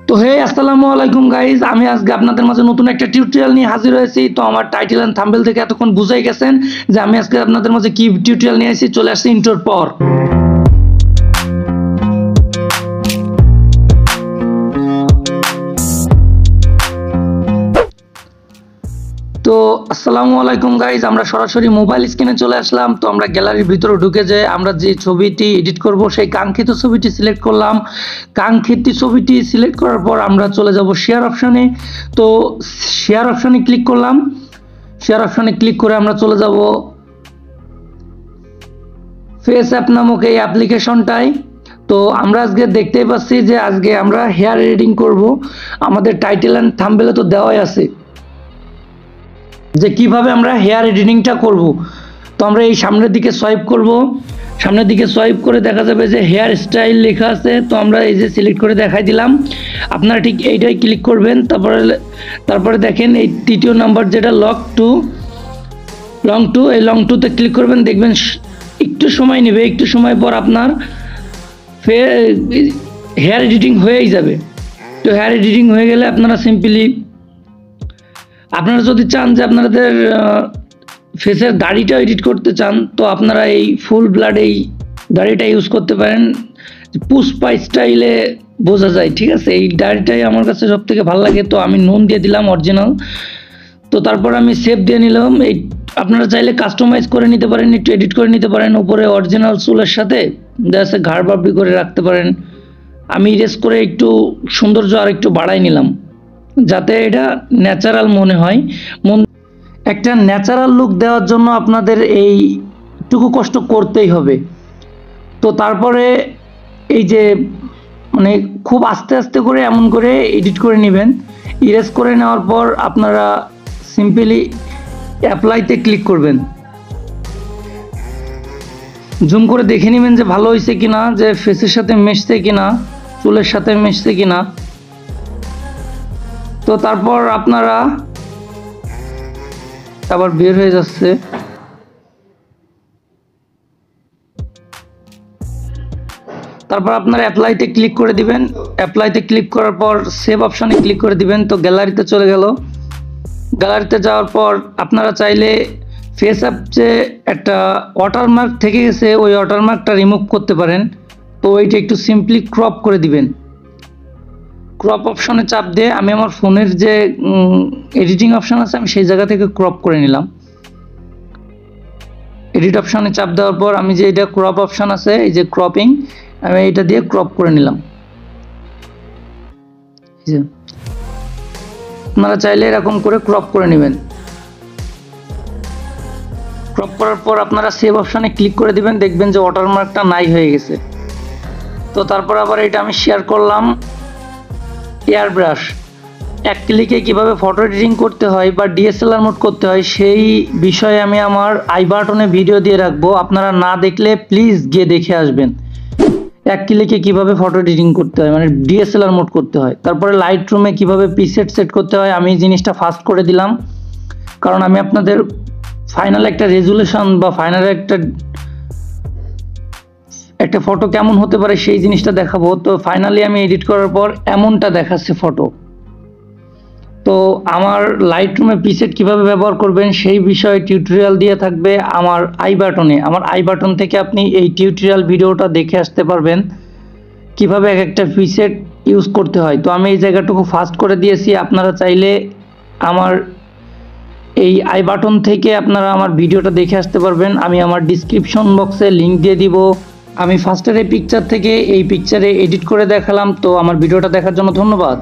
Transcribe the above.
তো হে আসসালামু আলাইকুম গাইজ, আমি আজকে আপনাদের মাঝে নতুন একটা টিউটোরিয়াল নিয়ে হাজির হয়েছি। তো আমার টাইটেল এন্ড থাম্বনেল থেকে এতক্ষণ বুঝাই গেছেন যে আমি আজকে আপনাদের মাঝে কি টিউটোরিয়াল নিয়ে এসেছি। চলে আসছি ইন্ট্রোর পর। তো আসসালামু আলাইকুম গাইজ, আমরা সরাসরি মোবাইল স্ক্রিনে চলে আসলাম। তো আমরা গ্যালারির ভিতরে ঢুকে যে আমরা যে ছবিটি এডিট করব সেই কাঙ্ক্ষিত ছবিটি সিলেক্ট করলাম। কাঙ্ক্ষিত ছবিটি সিলেক্ট করার পর আমরা চলে যাব শেয়ার অপশানে। তো শেয়ার অপশানে ক্লিক করলাম। শেয়ার অপশানে ক্লিক করে আমরা চলে যাব ফেসঅ্যাপ নামক এই অ্যাপ্লিকেশনটায়। তো আমরা আজকে দেখতেই পাচ্ছি যে আজকে আমরা হেয়ার এডিটিং করব। আমাদের টাইটেল অ্যান্ড থাম্বনেলে তো দেওয়াই আছে যে কিভাবে আমরা হেয়ার এডিটিংটা করব। তো আমরা এই সামনের দিকে সোয়াইপ করব। সামনের দিকে সোয়াইপ করে দেখা যাবে যে হেয়ার স্টাইল লেখা আছে। তো আমরা এই যে সিলেক্ট করে দেখাই দিলাম। আপনারা ঠিক এইটাই ক্লিক করবেন। তারপরে দেখেন এই তৃতীয় নাম্বার যেটা লং টু এই লং টুতে ক্লিক করবেন। দেখবেন একটু সময় নেবে, একটু সময় পর আপনার হেয়ার এডিটিং হয়েই যাবে। তো হেয়ার এডিটিং হয়ে গেলে আপনারা সিম্পলি আপনারা যদি চান যে আপনাদের ফেসের দাড়িটা এডিট করতে চান, তো আপনারা এই ফুল ব্লাড এই দাড়িটা ইউজ করতে পারেন। পুষ্পা স্টাইলে বোঝা যায়, ঠিক আছে। এই দাড়িটাই আমার কাছে সব থেকে ভালো লাগে। তো আমি নুন দিয়ে দিলাম অরিজিনাল। তো তারপর আমি সেভ দিয়ে নিলাম। এই আপনারা চাইলে কাস্টমাইজ করে নিতে পারেন, একটু এডিট করে নিতে পারেন। উপরে অরিজিনাল চুলের সাথে জাস্ট ঘাড় বাবড়ি করে রাখতে পারেন। আমি ইরেজ করে একটু সৌন্দর্য আর একটু বাড়াই নিলাম যাতে এটা ন্যাচারাল মনে হয়। একটা ন্যাচারাল লুক দেওয়ার জন্য আপনাদের এইটুকু কষ্ট করতেই হবে। তো তারপরে এই যে মানে খুব আস্তে আস্তে করে এমন করে এডিট করে নেবেন। ইরেজ করে নেওয়ার পর আপনারা সিম্পলি অ্যাপ্লাইতে ক্লিক করবেন। জুম করে দেখে নেবেন যে ভালো হয়েছে কিনা, যে ফেসের সাথে মিশছে কিনা, চুলের সাথে মিশছে কিনা। তো তারপর আপনারা আবার বের হয়ে যাচ্ছে। তারপর আপনারা অ্যাপ্লাইতে ক্লিক করে দিবেন। অ্যাপ্লাইতে ক্লিক করার পর সেভ অপশানে ক্লিক করে দিবেন। তো গ্যালারিতে চলে গেল। গ্যালারিতে যাওয়ার পর আপনারা চাইলে ফেসঅ্যাপ যে একটা ওয়াটারমার্ক থেকে গেছে ওই ওয়াটারমার্কটা রিমুভ করতে পারেন। তো ওইটা একটু সিম্পলি ক্রপ করে দিবেন। ক্রপ অপশনে চাপ দিয়ে আমি আমার ফোনের যে এডিটিং অপশন আছে আমি সেই জায়গা থেকে ক্রপ করে নিলাম। এডিট অপশনে চাপ দেওয়ার পর আমি যে এটা ক্রপ অপশন আছে এই যে ক্রপিং, আমি এটা দিয়ে ক্রপ করে নিলাম। আপনারা চাইলে এরকম করে ক্রপ করে নেবেন। ক্রপ করার পর আপনারা সেভ অপশনে ক্লিক করে দিবেন। দেখবেন যে ওয়াটারমার্কটা নাই হয়ে গেছে। তো তারপর আবার এটা আমি শেয়ার করলাম। এয়ার ব্রাশ এক ক্লিকে কিভাবে ফটো এডিটিং করতে হয় বা ডিএসএলআর মোড করতে হয় সেই বিষয়ে আমি আমার আই বাটনে ভিডিও দিয়ে রাখবো। আপনারা না দেখলে প্লিজ গিয়ে দেখে আসবেন এক ক্লিকে কিভাবে ফটো এডিটিং করতে হয়, মানে ডিএসএলআর মোড করতে হয়। তারপরে লাইটরুমে কিভাবে প্রিসেট সেট করতে হয় আমি এই জিনিসটা ফাস্ট করে দিলাম, কারণ আমি আপনাদের ফাইনাল একটা রেজুলেশন বা ফাইনাল একটা ফটো কেমন হতে পারে সেই জিনিসটা দেখাবো। তো ফাইনালি আমি এডিট করার পর এমনটা দেখাচ্ছে ফটো। তো আমার লাইটরুমে প্রিসেট কিভাবে ব্যবহার করবেন সেই বিষয়ে টিউটোরিয়াল দিয়ে থাকবে আমার আই বাটনে। আমার আই বাটন থেকে আপনি এই টিউটোরিয়াল ভিডিওটা দেখে আসতে পারবেন কিভাবে এক একটা প্রিসেট ইউজ করতে হয়। তো আমি এই জায়গাটুকু ফাস্ট করে দিয়েছি। আপনারা চাইলে আমার এই আই বাটন থেকে আপনারা আমার ভিডিওটা দেখে আসতে পারবেন। আমি আমার ডিসক্রিপশন বক্সে লিঙ্ক দিয়ে দিব। আমি ফার্স্টের এই পিকচার থেকে এই পিকচারে এডিট করে দেখালাম। তো আমার ভিডিওটা দেখার জন্য ধন্যবাদ।